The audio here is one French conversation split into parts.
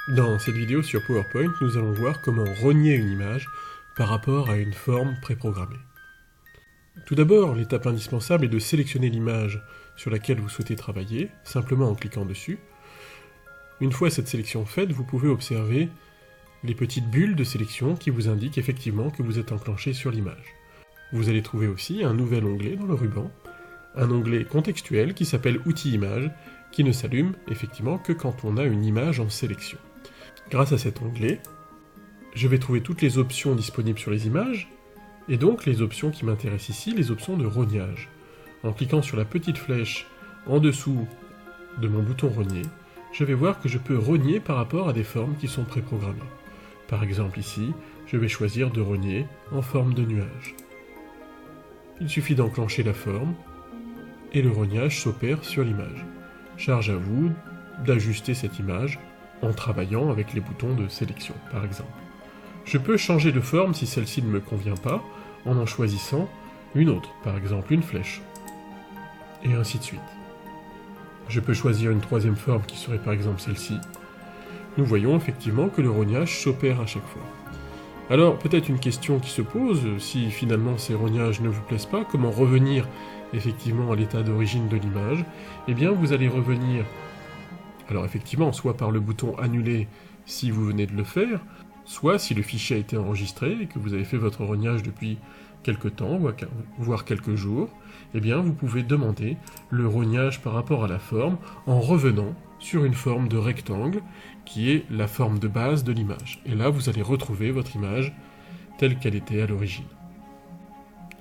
Dans cette vidéo sur PowerPoint, nous allons voir comment renier une image par rapport à une forme préprogrammée. Tout d'abord, l'étape indispensable est de sélectionner l'image sur laquelle vous souhaitez travailler, simplement en cliquant dessus. Une fois cette sélection faite, vous pouvez observer les petites bulles de sélection qui vous indiquent effectivement que vous êtes enclenché sur l'image. Vous allez trouver aussi un nouvel onglet dans le ruban, un onglet contextuel qui s'appelle Outils images, qui ne s'allume effectivement que quand on a une image en sélection. Grâce à cet onglet, je vais trouver toutes les options disponibles sur les images, et donc les options qui m'intéressent ici, les options de rognage. En cliquant sur la petite flèche en dessous de mon bouton rogner, je vais voir que je peux rogner par rapport à des formes qui sont préprogrammées. Par exemple ici, je vais choisir de rogner en forme de nuage. Il suffit d'enclencher la forme, et le rognage s'opère sur l'image. Charge à vous d'ajuster cette image en travaillant avec les boutons de sélection, par exemple. Je peux changer de forme si celle-ci ne me convient pas, en choisissant une autre, par exemple une flèche, et ainsi de suite. Je peux choisir une troisième forme qui serait par exemple celle-ci. Nous voyons effectivement que le rognage s'opère à chaque fois. Alors, peut-être une question qui se pose, si finalement ces rognages ne vous plaisent pas, comment revenir effectivement à l'état d'origine de l'image? Eh bien, vous allez revenir, alors effectivement, soit par le bouton annuler si vous venez de le faire, soit si le fichier a été enregistré et que vous avez fait votre rognage depuis quelques temps, voire quelques jours, eh bien vous pouvez demander le rognage par rapport à la forme en revenant sur une forme de rectangle qui est la forme de base de l'image. Et là, vous allez retrouver votre image telle qu'elle était à l'origine.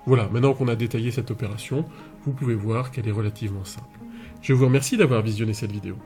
Voilà, maintenant qu'on a détaillé cette opération, vous pouvez voir qu'elle est relativement simple. Je vous remercie d'avoir visionné cette vidéo.